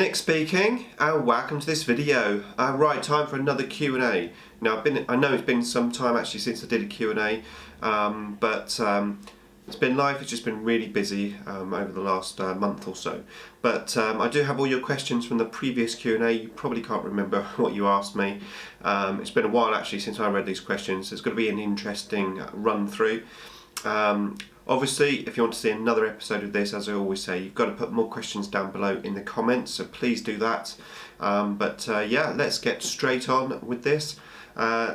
Nick speaking, and welcome to this video. Right, time for another Q&A. Now, I know it's been some time actually since I did a Q&A, but it's been live. It's just been really busy over the last month or so. But I do have all your questions from the previous Q&A. You probably can't remember what you asked me. It's been a while actually since I read these questions. It's going to be an interesting run through. Obviously, if you want to see another episode of this, as I always say, you've got to put more questions down below in the comments, so please do that. Yeah, let's get straight on with this.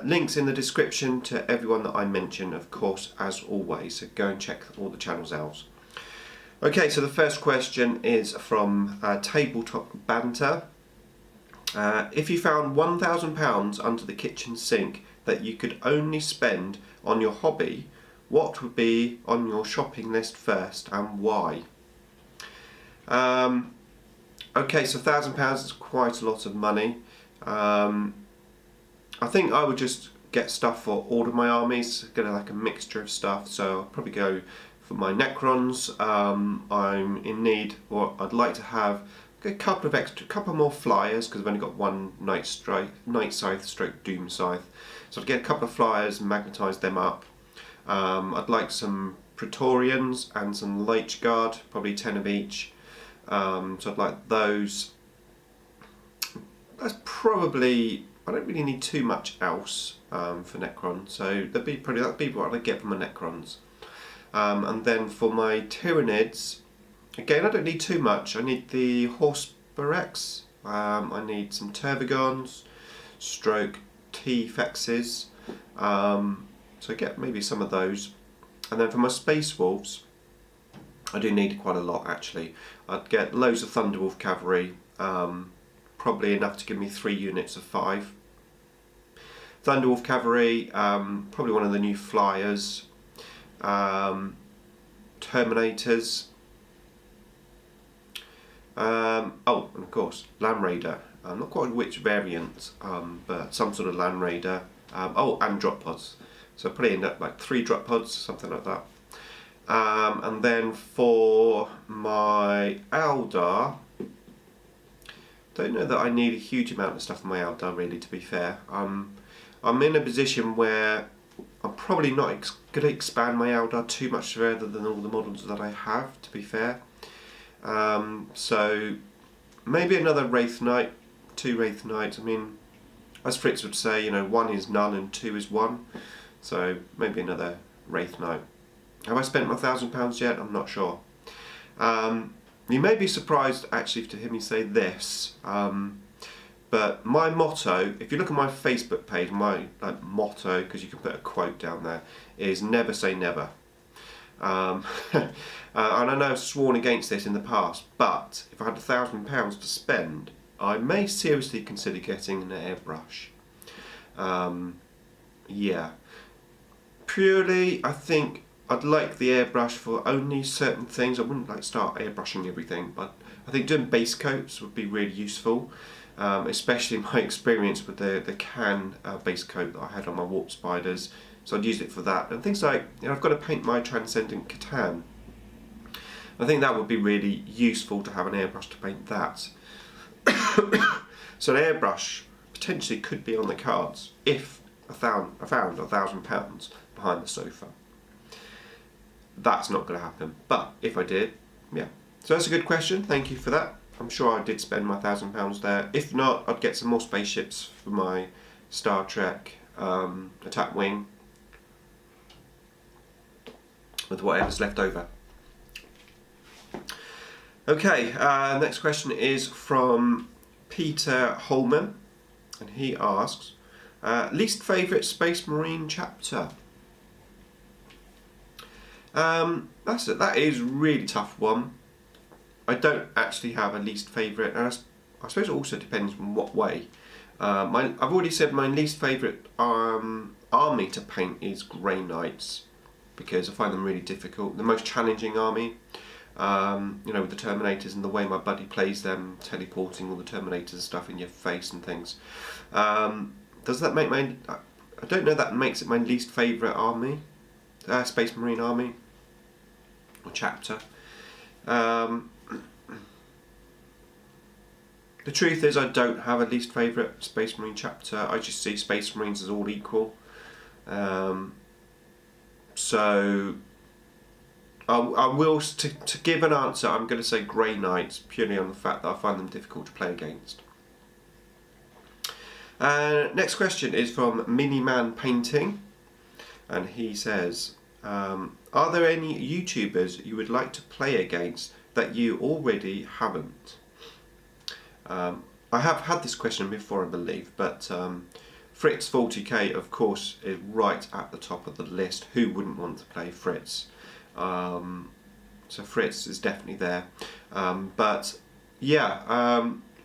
Links in the description to everyone that I mention, of course, as always, so go and check all the channels out. Okay, so the first question is from Tabletop Banter. If you found £1,000 under the kitchen sink that you could only spend on your hobby, what would be on your shopping list first and why? Okay, so £1,000 is quite a lot of money. I think I would just get stuff for all of my armies, get like a mixture of stuff. So I'll probably go for my Necrons. I'm in need, or I'd like to have a couple more flyers, because I've only got one Night Scythe stroke Doom Scythe. So I'd get a couple of flyers and magnetise them up. I'd like some Praetorians and some Light Guard, probably 10 of each. So I'd like those. That's probably, I don't really need too much else for Necron, so that'd be what I'd get from my Necrons. And then for my Tyranids, again I don't need too much. I need the Horse Barracks, I need some Tervigons, stroke T-Fexes. So I get maybe some of those. And then for my Space Wolves, I do need quite a lot actually. I'd get loads of Thunderwolf Cavalry, probably enough to give me 3 units of 5. Thunderwolf Cavalry, probably one of the new flyers. Terminators. Oh, and of course, Land Raider. Not quite which variant, but some sort of Land Raider. Oh, and drop pods. So probably end up like 3 drop pods, something like that. And then for my Eldar, don't know that I need a huge amount of stuff for my Eldar really, to be fair. I'm in a position where I'm probably not going to expand my Eldar too much further than all the models that I have, to be fair. So maybe another Wraith Knight, 2 Wraith Knights. I mean, as Fritz would say, you know, 1 is none and 2 is 1. So maybe another Wraith Knight. Have I spent my £1,000 yet? I'm not sure. You may be surprised actually to hear me say this, but my motto, if you look at my Facebook page, my motto, because you can put a quote down there, is never say never. And I know I've sworn against this in the past, but if I had £1,000 to spend, I may seriously consider getting an airbrush. Yeah. Purely, I think I'd like the airbrush for only certain things. I wouldn't like start airbrushing everything, but I think doing base coats would be really useful, especially my experience with the can base coat that I had on my Warp Spiders. So I'd use it for that. And things like, you know, I've got to paint my Transcendent Catan. I think that would be really useful to have an airbrush to paint that. So an airbrush potentially could be on the cards if I found £1,000 behind the sofa. That's not going to happen, but if I did, yeah. So that's a good question, thank you for that. I'm sure I did spend my £1,000 there. If not, I'd get some more spaceships for my Star Trek attack wing, with whatever's left over. Okay, next question is from Peter Holman, and he asks, least favourite Space Marine chapter? That is a really tough one. I don't actually have a least favourite, and I suppose it also depends on what way. I've already said my least favourite army to paint is Grey Knights, because I find them really difficult. The most challenging army, you know, with the Terminators and the way my buddy plays them, teleporting all the Terminators and stuff in your face and things. Does that make I don't know that makes it my least favourite army, Space Marine army, or chapter. The truth is I don't have a least favourite Space Marine chapter. I just see Space Marines as all equal. So I will, to give an answer, I'm going to say Grey Knights, purely on the fact that I find them difficult to play against. Next question is from Miniman Painting, and he says, are there any YouTubers you would like to play against that you already haven't? I have had this question before, I believe, but Fritz 40k, of course, is right at the top of the list. Who wouldn't want to play Fritz? So Fritz is definitely there. But yeah,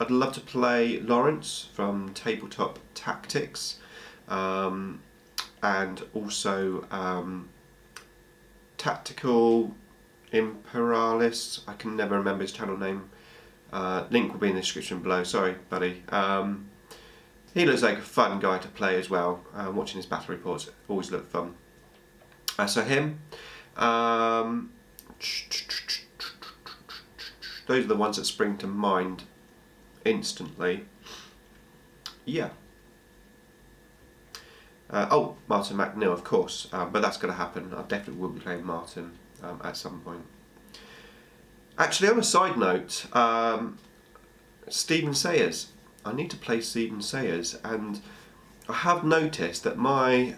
I'd love to play Lawrence from Tabletop Tactics, and also Tactica Imperialis. I can never remember his channel name. Link will be in the description below. Sorry, buddy. He looks like a fun guy to play as well. Watching his battle reports always look fun. So him. Those are the ones that spring to mind instantly. Yeah. Oh, Martin McNeil, of course, but that's going to happen. I definitely will be playing Martin at some point. Actually, on a side note, Stephen Sayers. I need to play Stephen Sayers, and I have noticed that my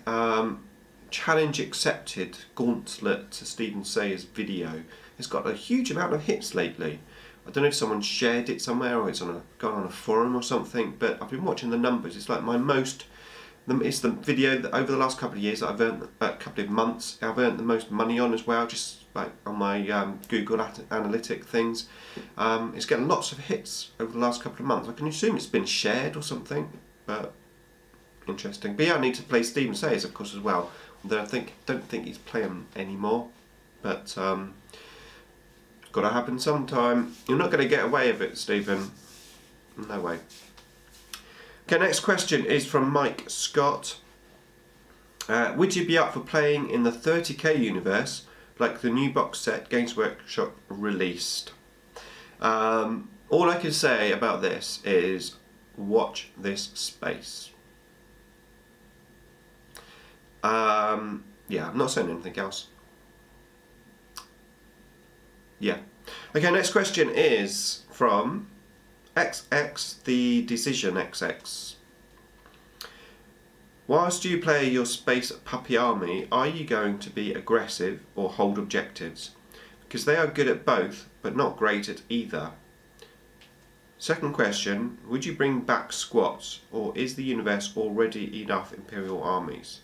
challenge accepted Gauntlet to Stephen Sayers video has got a huge amount of hits lately. I don't know if someone shared it somewhere or it's gone on a forum or something, but I've been watching the numbers. It's like it's the video that over the last couple of years that I've earned, a couple of months, I've earned the most money on as well, just like on my Google Analytic things. It's getting lots of hits over the last couple of months. I can assume it's been shared or something, but interesting. But yeah, I need to play Stephen Sayers, of course, as well. Although I don't think he's playing anymore, but got to happen sometime. You're not going to get away with it, Stephen. No way. Okay, next question is from Mike Scott. Would you be up for playing in the 30k universe, like the new box set Games Workshop released? All I can say about this is watch this space. Yeah, I'm not saying anything else. Yeah. Okay, next question is from xXTheDecisionXx. Whilst you play your space puppy army, are you going to be aggressive or hold objectives? Because they are good at both, but not great at either. Second question, would you bring back squats, or is the universe already enough Imperial armies?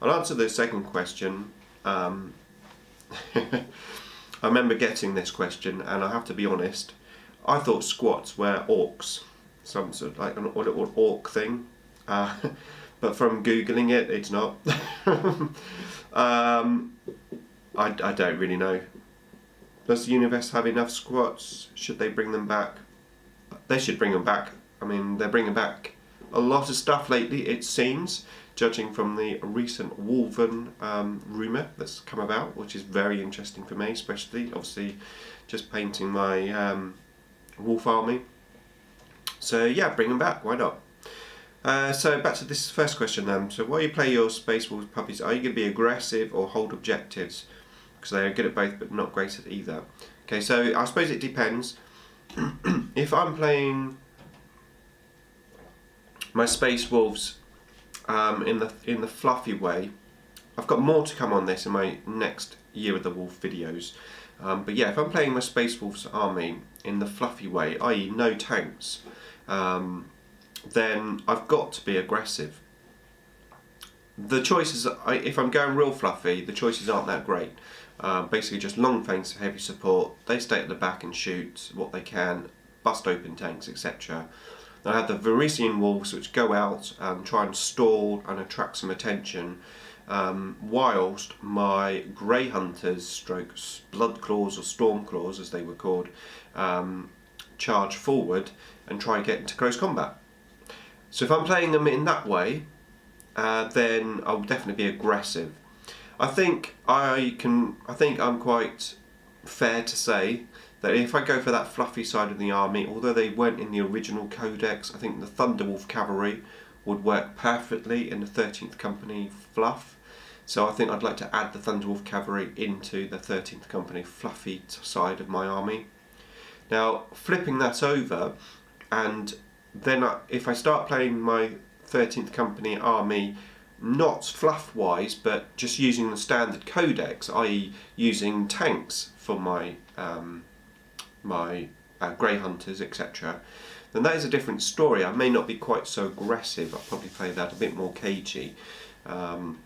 I'll answer the second question. I remember getting this question, and I have to be honest, I thought squats were orcs, some sort of like an little orc thing, but from Googling it, it's not. I don't really know. Does the universe have enough squats? Should they bring them back? They should bring them back. I mean, they're bringing back a lot of stuff lately, it seems, judging from the recent Wolven rumour that's come about, which is very interesting for me, especially, obviously, just painting my wolf army. So yeah, bring them back, why not? So back to this first question then. So while you play your Space Wolves puppies, are you going to be aggressive or hold objectives? Because they are good at both but not great at either. Okay, so I suppose it depends. If I'm playing my Space Wolves in the fluffy way, I've got more to come on this in my next Year of the Wolf videos. But yeah, if I'm playing my Space Wolves army in the fluffy way, i.e. no tanks, then I've got to be aggressive. The choices, if I'm going real fluffy, the choices aren't that great. Basically just long flanks, heavy support, they stay at the back and shoot what they can, bust open tanks, etc. I have the Varisian Wolves which go out and try and stall and attract some attention, whilst my Grey Hunters, strokes Blood Claws or Storm Claws as they were called, charge forward and try and get into close combat. So if I'm playing them in that way, then I'll definitely be aggressive. I think I'm quite fair to say that if I go for that fluffy side of the army, although they weren't in the original codex, I think the Thunderwolf cavalry would work perfectly in the 13th Company fluff. So I think I'd like to add the Thunderwolf cavalry into the 13th Company fluffy side of my army. Now, flipping that over, and then if I start playing my 13th Company army not fluff wise, but just using the standard codex, i.e. using tanks for my Grey Hunters, etc., then that is a different story. I may not be quite so aggressive. I'll probably play that a bit more cagey. The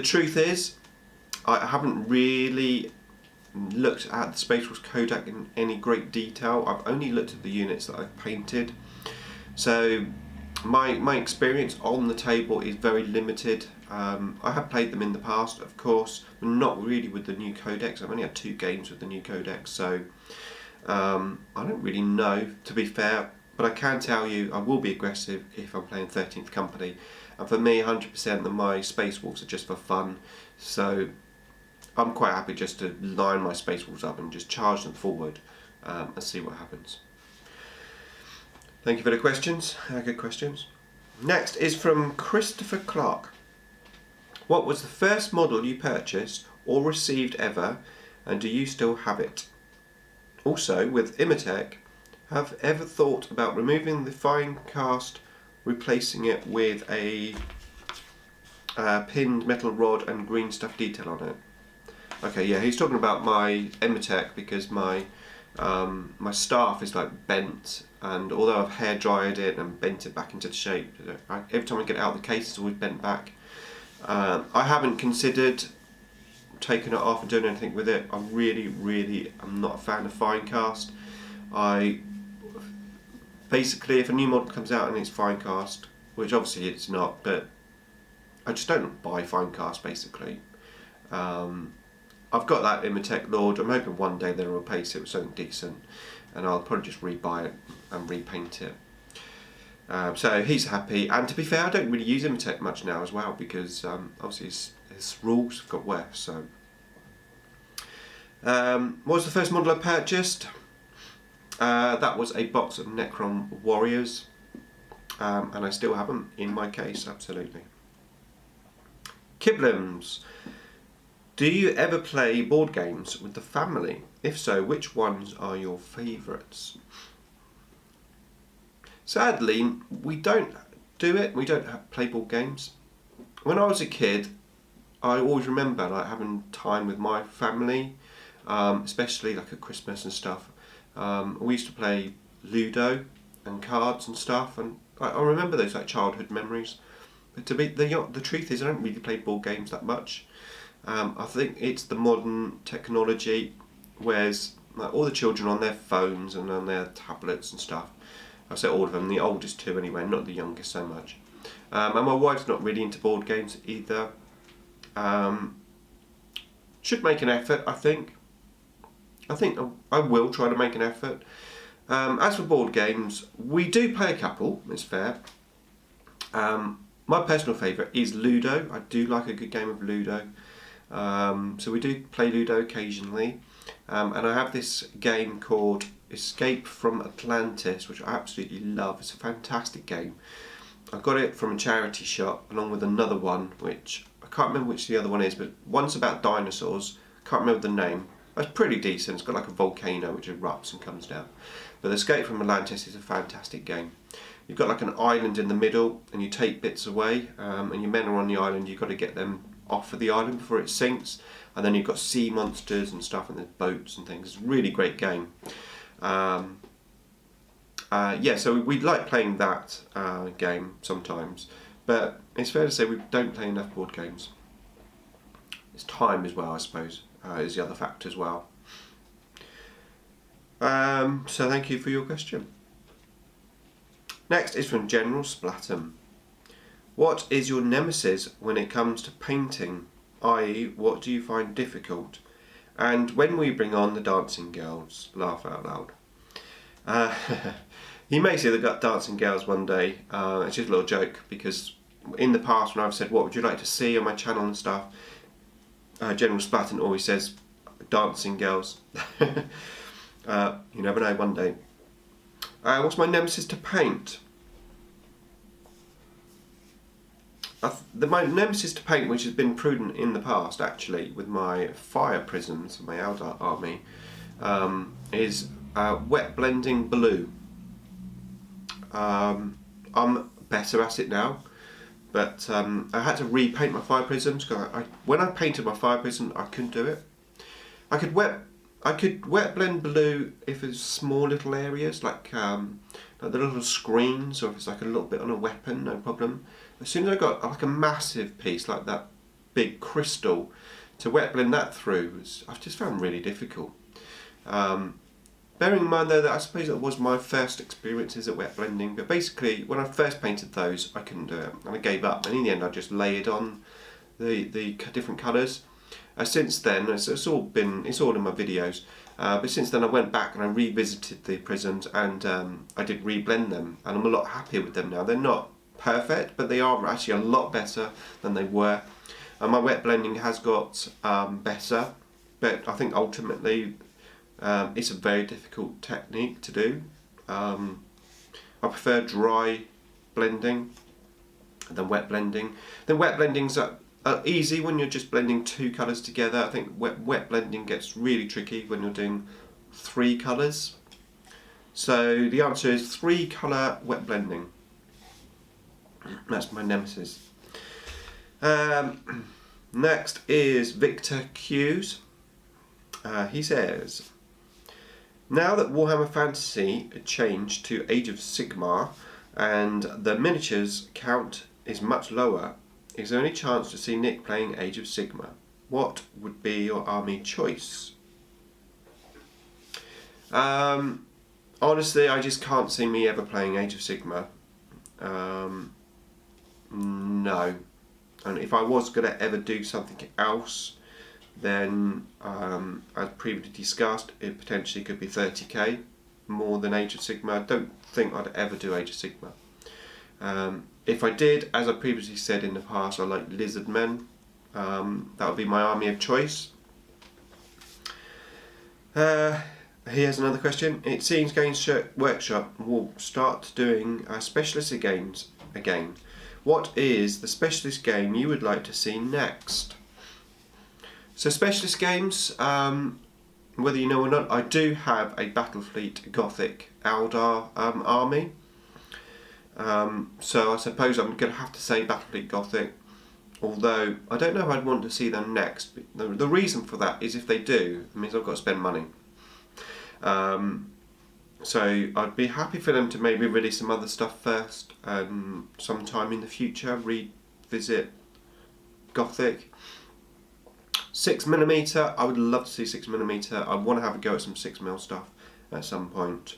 truth is, I haven't really looked at the Space Wolves Codex in any great detail. I've only looked at the units that I've painted. So my experience on the table is very limited. I have played them in the past, of course, but not really with the new codex. I've only had 2 games with the new codex, so I don't really know, to be fair, but I can tell you I will be aggressive if I'm playing 13th Company, and for me 100% of my Space Wolves are just for fun, so I'm quite happy just to line my Space Wolves up and just charge them forward and see what happens. Thank you for the questions, good questions. Next is from Christopher Clark. What was the first model you purchased or received ever, and do you still have it? Also, with Imatech, have ever thought about removing the fine cast, replacing it with a pinned metal rod and green stuff detail on it? Okay, yeah, he's talking about my Imatech because my my staff is like bent, and although I've hair dried it and bent it back into the shape, every time I get it out of the case it's always bent back. I haven't considered taking it off and doing anything with it. I really am not a fan of fine cast. Basically, if a new model comes out and it's fine cast, which obviously it's not, but I just don't buy fine cast basically. I've got that Imatech Lord. I'm hoping one day they'll replace it with something decent, and I'll probably just rebuy it and repaint it. So he's happy, and to be fair, I don't really use Imatech much now as well because obviously his rules have got worse. So, what was the first model I purchased? That was a box of Necron Warriors, and I still have them in my case, absolutely. Kiblums. Do you ever play board games with the family? If so, which ones are your favourites? Sadly, we don't do it. We don't play board games. When I was a kid, I always remember like having time with my family, especially like at Christmas and stuff. We used to play Ludo and cards and stuff, and I remember those like childhood memories. But to be the truth is, I don't really play board games that much. I think it's the modern technology, whereas like, all the children on their phones and on their tablets and stuff. I say all of them, the oldest 2 anyway, not the youngest so much. And my wife's not really into board games either. Should make an effort, I think. I will try to make an effort. As for board games, we do play a couple, it's fair. My personal favourite is Ludo. I do like a good game of Ludo. So we do play Ludo occasionally. And I have this game called Escape from Atlantis, which I absolutely love. It's a fantastic game. I got it from a charity shop along with another one, which I can't remember which the other one is, but one's about dinosaurs. Can't remember the name. It's pretty decent. It's got like a volcano which erupts and comes down. But Escape from Atlantis is a fantastic game. You've got like an island in the middle, and you take bits away, and your men are on the island. You've got to get them off of the island before it sinks, and then you've got sea monsters and stuff, and there's boats and things. It's a really great game. So we like playing that game sometimes, but it's fair to say we don't play enough board games. It's time as well, I suppose, is the other factor as well. So thank you for your question. Next is from General Splatum. What is your nemesis when it comes to painting? I.e., what do you find difficult? And when we bring on the dancing girls? Laugh out loud. You may see the dancing girls one day. It's just a little joke, because in the past when I've said what would you like to see on my channel and stuff, General Splatten always says dancing girls. You never know, one day. What's my nemesis to paint? My nemesis to paint, which has been prudent in the past actually, with my fire prisms, my Eldar army, is wet blending blue. I'm better at it now, but I had to repaint my fire prisms because when I painted my fire prism, I couldn't do it. I could wet blend blue if it's small little areas like the little screens, or if it's like a little bit on a weapon, no problem. As soon as I got like a massive piece like that big crystal, to wet blend that through, I've just found really difficult. Bearing in mind though that I suppose it was my first experiences at wet blending, but basically when I first painted those I couldn't do it and I gave up, and in the end I just layered on the different colours. Since then, it's all in my videos, but since then I went back and I revisited the prisms and I did reblend them, and I'm a lot happier with them now. They're not perfect, but they are actually a lot better than they were. My wet blending has got better, but I think ultimately it's a very difficult technique to do. I prefer dry blending than wet blending. Then wet blending's easy when you're just blending two colours together. I think wet blending gets really tricky when you're doing 3 colours. So the answer is 3 colour wet blending. That's my nemesis. Next is Victor Q's. He says, now that Warhammer Fantasy changed to Age of Sigmar and the miniatures count is much lower, is there any chance to see Nick playing Age of Sigmar? What would be your army choice? Honestly, I just can't see me ever playing Age of Sigmar. No. And if I was going to ever do something else, then as previously discussed, it potentially could be 30k more than Age of Sigmar. I don't think I'd ever do Age of Sigmar. If I did, as I previously said in the past, I like lizard men. That would be my army of choice. Here's another question. It seems Games Workshop will start doing specialist games again. What is the specialist game you would like to see next? So specialist games, whether you know or not, I do have a Battlefleet Gothic Eldar army. So I suppose I'm going to have to say Battlefleet Gothic, although I don't know if I'd want to see them next. The reason for that is if they do, it means I've got to spend money. So I'd be happy for them to maybe release some other stuff first, sometime in the future, revisit Gothic. 6mm, I would love to see 6mm. I want to have a go at some 6mm stuff at some point.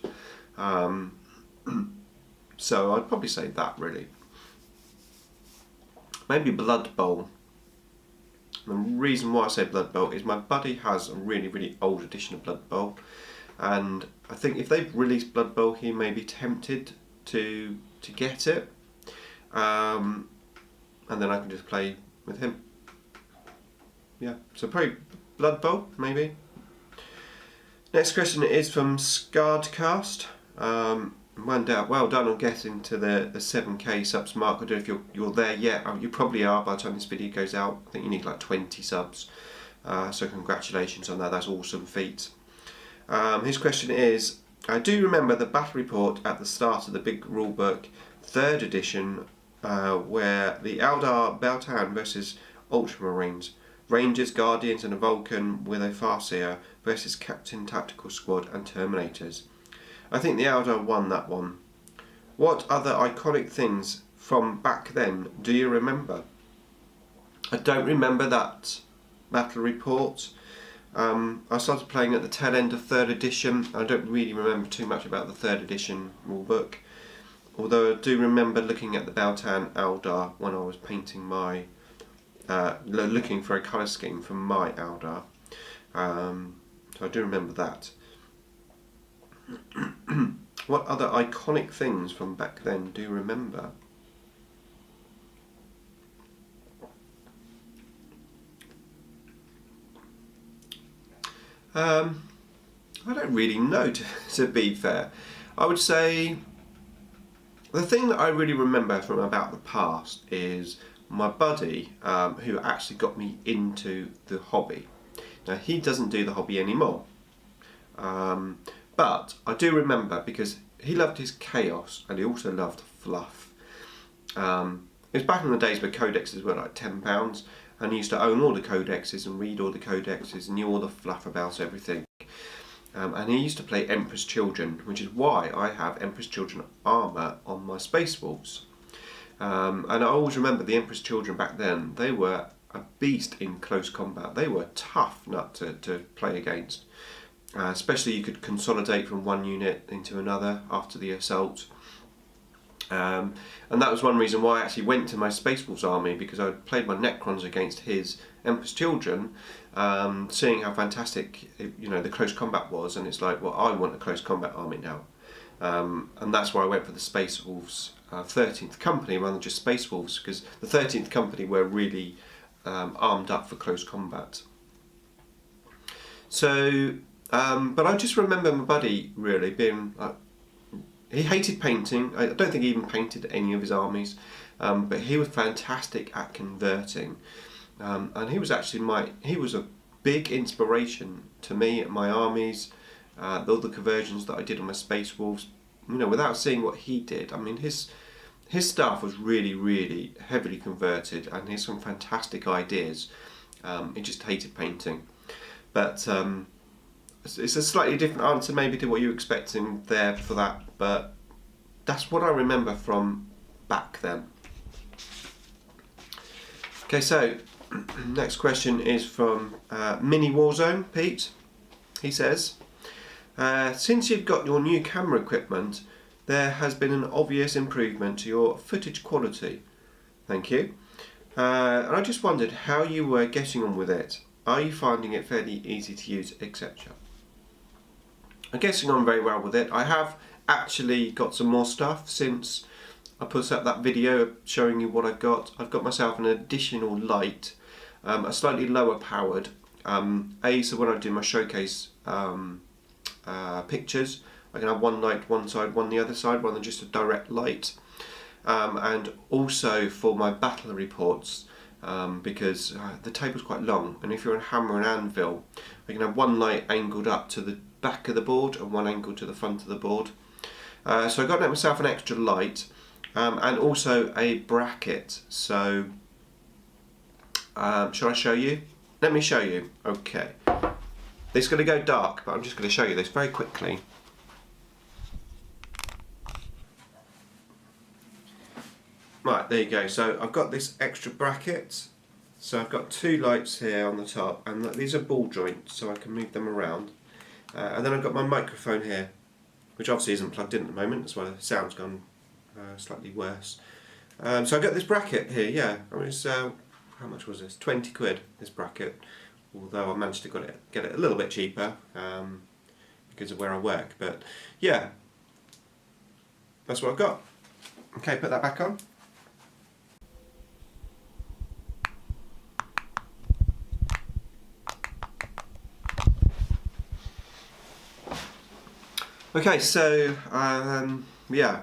So I'd probably say that really. Maybe Blood Bowl. The reason why I say Blood Bowl is my buddy has a really old edition of Blood Bowl, and I think if they've released Blood Bowl he may be tempted to get it, and then I can just play with him. Yeah, so probably Blood Bowl maybe. Next question is from Scardcast. Well done on getting to the 7k subs mark. I don't know if you're there yet. You probably are by the time this video goes out. I think you need like 20 subs. So congratulations on that. That's an awesome feat. His question is, I do remember the battle report at the start of the big rulebook, 3rd edition, where the Eldar Beltan versus Ultramarines, Rangers, Guardians and a Vulcan with a Farseer versus Captain Tactical Squad and Terminators. I think the Eldar won that one. What other iconic things from back then do you remember? I don't remember that battle report. I started playing at the tail end of 3rd edition. I don't really remember too much about the 3rd edition rulebook, although I do remember looking at the Beltan Eldar when I was painting my, looking for a colour scheme for my Eldar. So I do remember that. What other iconic things from back then do you remember? I don't really know, to be fair. I would say the thing that I really remember from about the past is my buddy who actually got me into the hobby. Now, he doesn't do the hobby anymore, but I do remember because he loved his chaos and he also loved fluff. It was back in the days where codexes were like £10, and he used to own all the codexes and read all the codexes and knew all the fluff about everything. And he used to play Emperor's Children, which is why I have Emperor's Children armour on my Space Wolves. And I always remember the Emperor's Children back then, they were a beast in close combat. They were tough nut to play against. Especially you could consolidate from one unit into another after the assault. And that was one reason why I actually went to my Space Wolves army, because I played my Necrons against his Emperor's Children, seeing how fantastic the close combat was, and it's like, well, I want a close combat army now. And that's why I went for the Space Wolves 13th Company rather than just Space Wolves, because the 13th Company were really armed up for close combat. So, but I just remember my buddy really being he hated painting. I don't think he even painted any of his armies, but he was fantastic at converting, and he was actually he was a big inspiration to me at my armies. All the conversions that I did on my Space Wolves, without seeing what he did, I mean his stuff was really, really heavily converted, and he had some fantastic ideas. He just hated painting, but it's a slightly different answer maybe to what you were expecting there for that, but that's what I remember from back then. Okay, so next question is from Mini Warzone Pete. He says, since you've got your new camera equipment, there has been an obvious improvement to your footage quality. Thank you. And I just wondered how you were getting on with it. Are you finding it fairly easy to use, etc.? I'm getting on very well with it. I have actually got some more stuff since I put up that video showing you what I've got. I've got myself an additional light, a slightly lower powered, so when I do my showcase pictures, I can have one light one side, one the other side, rather than just a direct light. And also for my battle reports, because the table's quite long, and if you're on hammer and anvil, I can have one light angled up to the back of the board and one angled to the front of the board. So I got myself an extra light, and also a bracket. So shall I show you? Let me show you. Okay, this is going to go dark, but I'm just going to show you this very quickly. Right, there you go. So I've got this extra bracket. So I've got two lights here on the top, and these are ball joints, so I can move them around. And then I've got my microphone here, which obviously isn't plugged in at the moment, that's why the sound's gone slightly worse. So I got this bracket here, yeah. I mean, it's, how much was this? 20 quid, this bracket. Although I managed to get it a little bit cheaper because of where I work. But yeah, that's what I've got. Okay, put that back on. Okay, so yeah,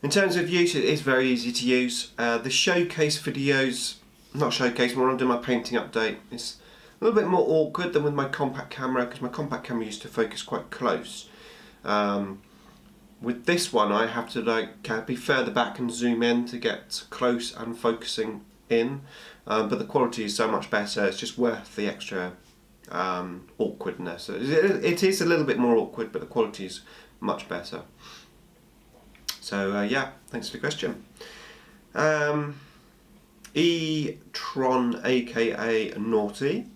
in terms of use, it is very easy to use. The showcase videos, not showcase, when I'm doing my painting update, it's a little bit more awkward than with my compact camera, because my compact camera used to focus quite close. With this one, I have to be further back and zoom in to get close and focusing in, but the quality is so much better. It's just worth the extra awkwardness. It is a little bit more awkward, but the quality is much better. So yeah, thanks for the question. E-Tron aka Naughty,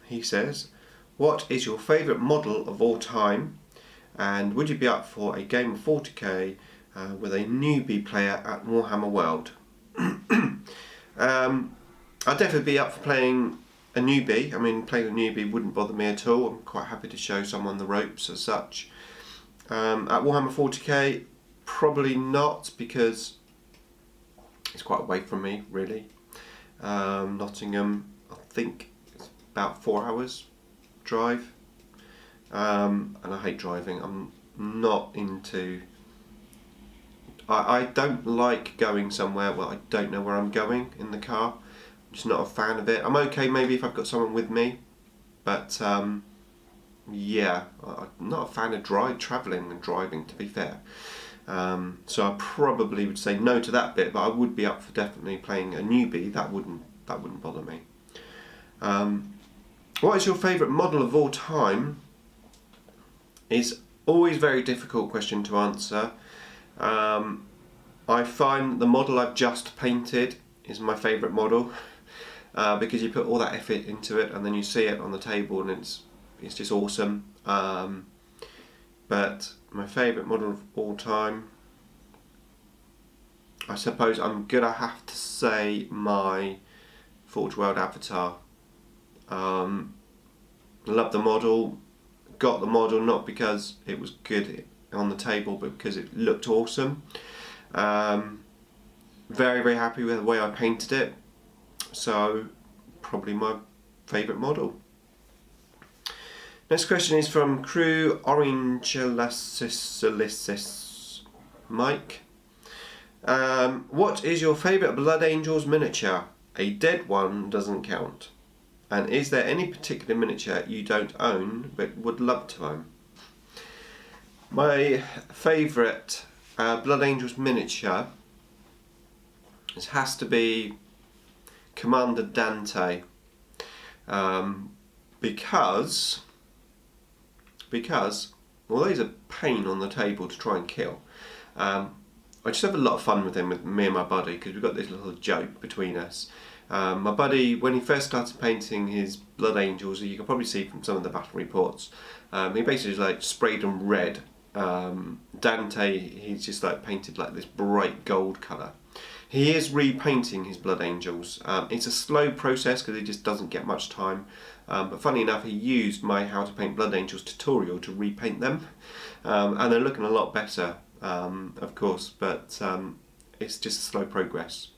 he says, what is your favourite model of all time, and would you be up for a game of 40k with a newbie player at Warhammer World? I'd definitely be up for playing a newbie. I mean, playing a newbie wouldn't bother me at all. I'm quite happy to show someone the ropes as such. At Warhammer 40k, probably not, because it's quite away from me, really. Nottingham, I think it's about 4 hours drive. and I hate driving. I'm not into... I don't like going somewhere where I don't know where I'm going in the car. I'm just not a fan of it. I'm okay maybe if I've got someone with me, but yeah, I'm not a fan of travelling and driving, to be fair. So I probably would say no to that bit, but I would be up for definitely playing a newbie. That wouldn't bother me. What is your favourite model of all time? Is always a very difficult question to answer. I find the model I've just painted is my favourite model, because you put all that effort into it and then you see it on the table and it's just awesome. But my favourite model of all time, I suppose I'm gonna have to say my Forge World Avatar. Love the model, got the model not because it was good on the table but because it looked awesome. Very, very happy with the way I painted it, so probably my favourite model. Next question is from Crew Orangelicus Mike. What is your favourite Blood Angels miniature? A dead one doesn't count. And is there any particular miniature you don't own but would love to own? My favourite Blood Angels miniature has to be Commander Dante, because although he's a pain on the table to try and kill, I just have a lot of fun with him, with me and my buddy, because we've got this little joke between us. My buddy, when he first started painting his Blood Angels, you can probably see from some of the battle reports, he basically like sprayed them red. Dante, he's just like painted like this bright gold colour. He is repainting his Blood Angels. It's a slow process because he just doesn't get much time. But funny enough, he used my How to Paint Blood Angels tutorial to repaint them. And they're looking a lot better, of course, but it's just slow progress.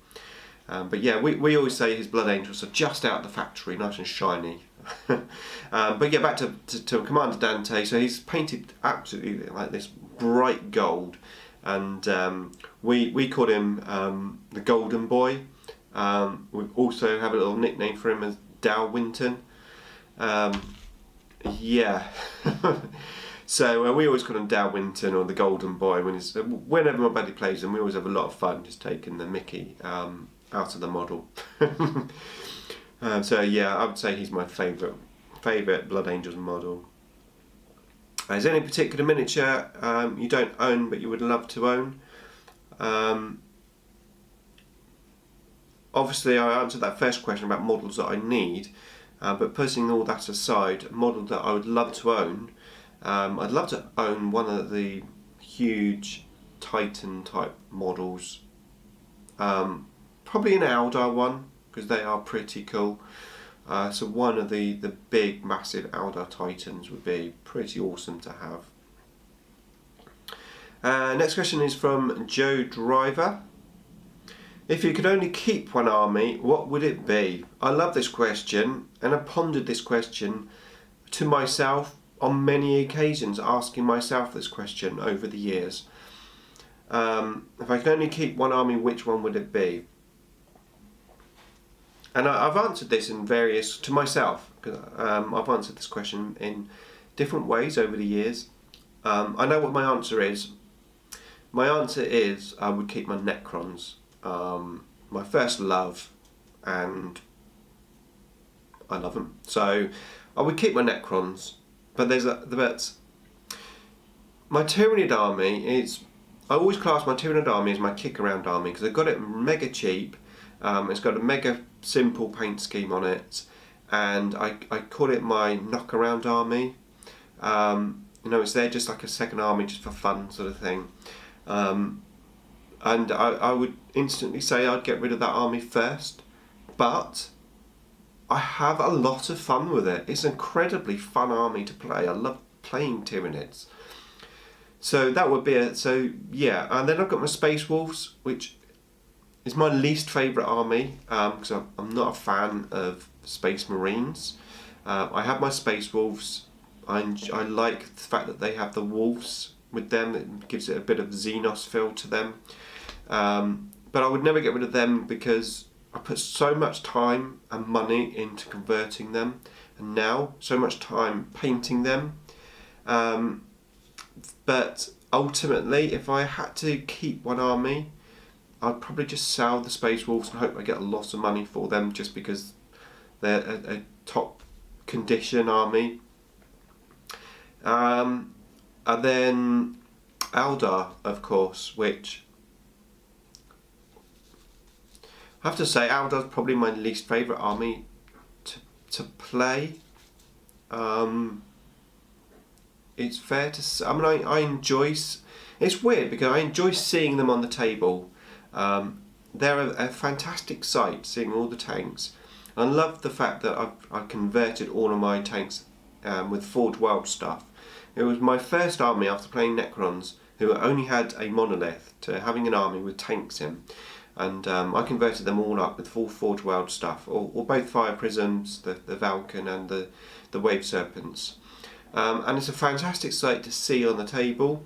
But yeah, we always say his Blood Angels are just out of the factory, nice and shiny. But yeah, back to Commander Dante. So he's painted absolutely like this bright gold, and we call him the Golden Boy. We also have a little nickname for him as Dow Winton. Yeah. So we always call him Dow Winton or the Golden Boy. Whenever my buddy plays him, we always have a lot of fun just taking the mickey out of the model. So yeah, I would say he's my favourite Blood Angels model. Is there any particular miniature you don't own but you would love to own? Obviously I answered that first question about models that I need, but putting all that aside, a model that I would love to own, I'd love to own one of the huge Titan type models, probably an Eldar one, because they are pretty cool. So one of the big massive Eldar Titans would be pretty awesome to have. Next question is from Joe Driver. If you could only keep one army, what would it be? I love this question, and I pondered this question to myself on many occasions, asking myself this question over the years. If I could only keep one army, which one would it be? And I've answered this in various, to myself, I've answered this question in different ways over the years. I know what my answer is. My answer is I would keep my Necrons. My first love, and I love them. So I would keep my Necrons, but my Tyranid army is, I always class my Tyranid army as my kick around army because I got it mega cheap. It's got a mega simple paint scheme on it, and I call it my knock around army. It's there just like a second army, just for fun sort of thing. And I would instantly say I'd get rid of that army first, but I have a lot of fun with it. It's an incredibly fun army to play. I love playing Tyranids. So that would be it. So yeah, and then I've got my Space Wolves, which is my least favourite army, because I'm not a fan of Space Marines. I have my Space Wolves. I like the fact that they have the wolves with them. It gives it a bit of Xenos feel to them. But I would never get rid of them because I put so much time and money into converting them, and now so much time painting them. But ultimately, if I had to keep one army, I'd probably just sell the Space Wolves and hope I get a lot of money for them, just because they're a top condition army. And then Eldar, of course, which I have to say Eldar's probably my least favourite army to play. It's fair to say, I mean, I enjoy, it's weird because I enjoy seeing them on the table. They're a fantastic sight, seeing all the tanks. I love the fact that I've converted all of my tanks with Forge World stuff. It was my first army after playing Necrons, who only had a monolith, to having an army with tanks in. And I converted them all up with full Forge World stuff, or both Fire Prisms, the Valken and the Wave Serpents. And it's a fantastic sight to see on the table,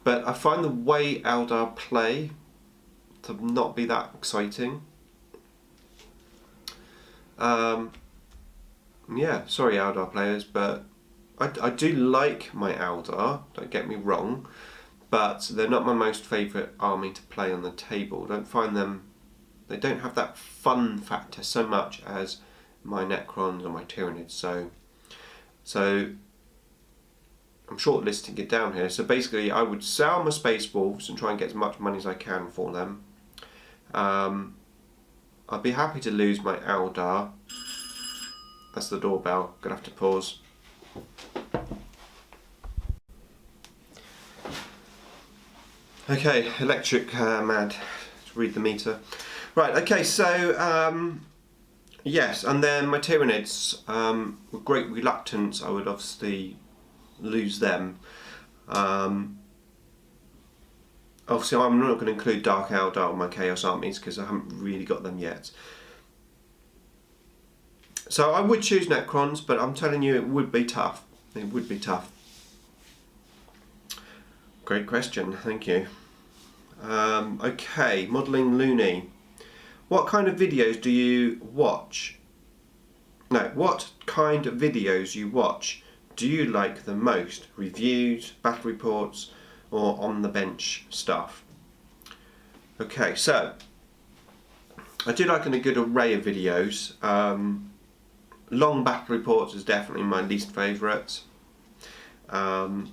but I find the way Eldar play to not be that exciting. Yeah, sorry Eldar players, but I do like my Eldar, don't get me wrong, but they're not my most favourite army to play on the table. I don't find them, they don't have that fun factor so much as my Necrons or my Tyranids. So I'm shortlisting it down here. So basically I would sell my Space Wolves and try and get as much money as I can for them. I'd be happy to lose my Eldar. That's the doorbell, gonna have to pause. Okay, electric mad. Let's read the meter. Right, okay, so yes, and then my Tyranids, with great reluctance I would obviously lose them. Obviously I'm not going to include Dark Eldar on my Chaos armies because I haven't really got them yet. So I would choose Necrons, but I'm telling you it would be tough. It would be tough. Great question, thank you. Okay, modelling Looney. What kind of videos do you watch? No, what kind of videos you watch do you like the most? Reviews, battle reports, or on the bench stuff? Okay, so I do like a good array of videos. Long battle reports is definitely my least favourite. I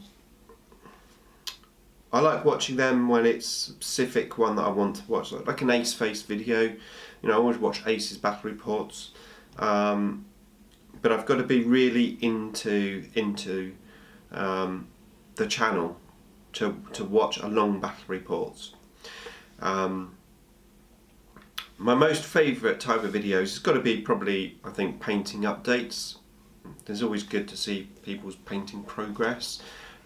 like watching them when it's a specific one that I want to watch, like an Ace Face video. You know, I always watch Ace's battle reports, but I've got to be really into the channel to watch a long battle reports. My most favourite type of videos has got to be probably, I think, painting updates. It's always good to see people's painting progress.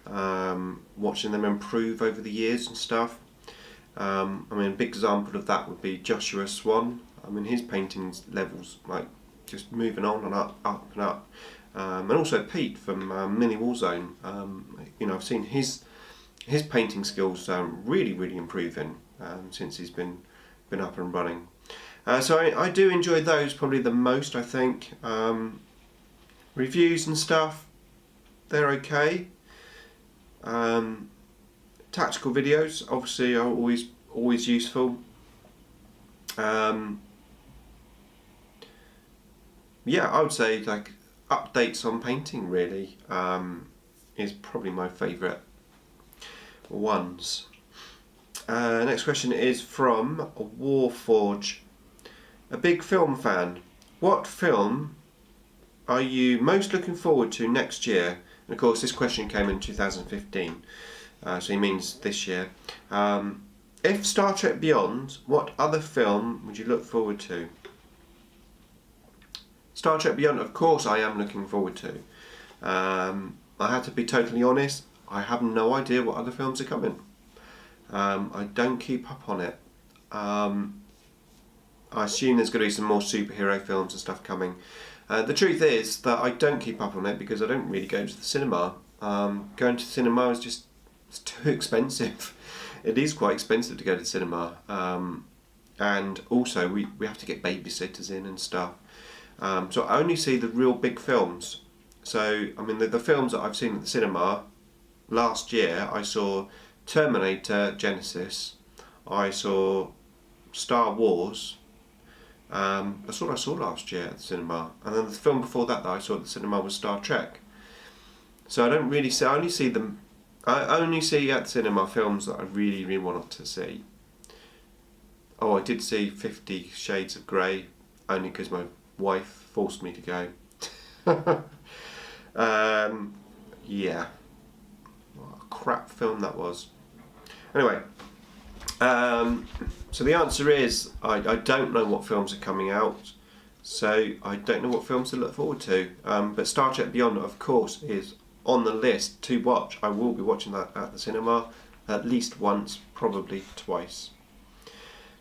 Watching them improve over the years and stuff. I mean, a big example of that would be Joshua Swan. I mean, his painting levels like just moving on and up and up. And also Pete from Mini Warzone. You know, I've seen his painting skills really improving since he's been up and running. So I do enjoy those probably the most, I think. Reviews and stuff, they're okay. Tactical videos obviously are always useful. Yeah, I would say like updates on painting really is probably my favourite ones. Next question is from Warforge. A big film fan. What film are you most looking forward to next year? And of course this question came in 2015, so he means this year. If Star Trek Beyond, what other film would you look forward to? Star Trek Beyond, of course I am looking forward to. I had to be totally honest, I have no idea what other films are coming. I don't keep up on it. I assume there's going to be some more superhero films and stuff coming. The truth is that I don't keep up on it because I don't really go to the cinema. Going to the cinema is just it's too expensive. It is quite expensive to go to the cinema. And also we have to get babysitters in and stuff. So I only see the real big films. So, I mean, the films that I've seen at the cinema, last year I saw Terminator Genesis, I saw Star Wars, that's what I saw last year at the cinema, and then the film before that I saw at the cinema was Star Trek. So I don't really see, I only see at the cinema films that I really, really wanted to see. Oh, I did see 50 Shades of Grey, only because my wife forced me to go. Yeah, what a crap film that was. Anyway, so the answer is I don't know what films are coming out, so I don't know what films to look forward to. But Star Trek Beyond, of course, is on the list to watch. I will be watching that at the cinema at least once, probably twice.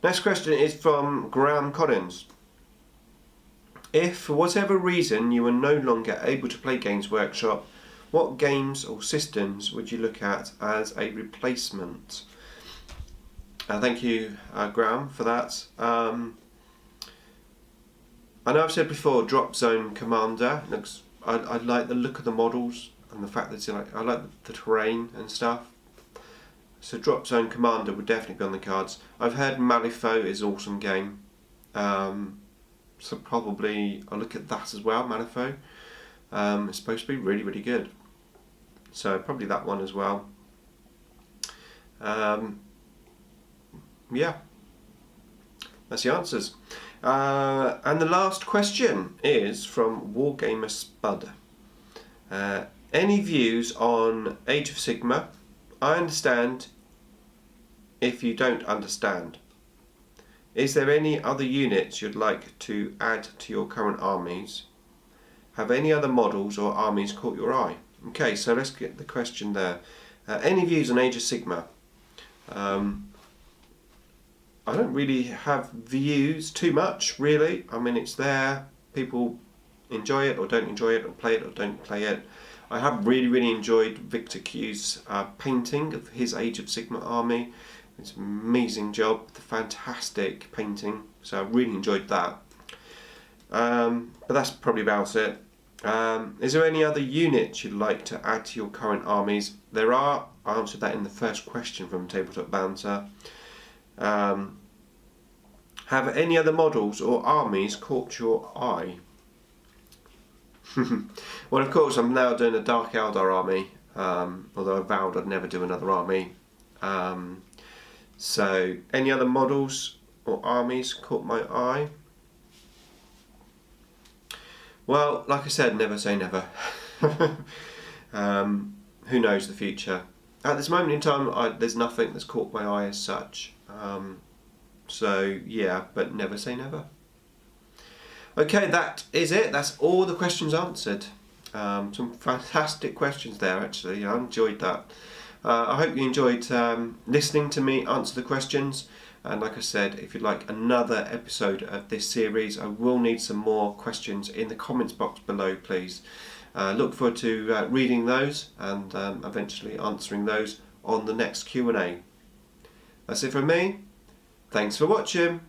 Next question is from Graham Collins. If for whatever reason you are no longer able to play Games Workshop, what games or systems would you look at as a replacement? Thank you, Graham, for that. I know I've said before, Drop Zone Commander. I like the look of the models and the fact that I like the terrain and stuff. So Drop Zone Commander would definitely be on the cards. I've heard Malifaux is an awesome game. So probably I'll look at that as well, Malifaux. It's supposed to be really, really good. So probably that one as well. Yeah, that's the answers. And the last question is from Wargamer Spud. Any views on Age of Sigmar? I understand if you don't understand. Is there any other units you'd like to add to your current armies? Have any other models or armies caught your eye? Okay, so let's get the question there. Any views on Age of Sigmar? I don't really have views too much, really. I mean, it's there. People enjoy it or don't enjoy it, or play it or don't play it. I have really, really enjoyed Victor Q's painting of his Age of Sigmar army. It's an amazing job, the fantastic painting, so I really enjoyed that. But that's probably about it. Is there any other units you'd like to add to your current armies? There are. I answered that in the first question from Tabletop Banter. Have any other models or armies caught your eye? Well, of course, I'm now doing a Dark Eldar army, although I vowed I'd never do another army. So, any other models or armies caught my eye? Well, like I said, never say never. Who knows the future? At this moment in time, there's nothing that's caught my eye as such. So, yeah, but never say never. Okay, that is it. That's all the questions answered. Some fantastic questions there, actually. I enjoyed that. I hope you enjoyed listening to me answer the questions. And like I said, if you'd like another episode of this series, I will need some more questions in the comments box below, please. Look forward to reading those and eventually answering those on the next Q&A. That's it from me. Thanks for watching.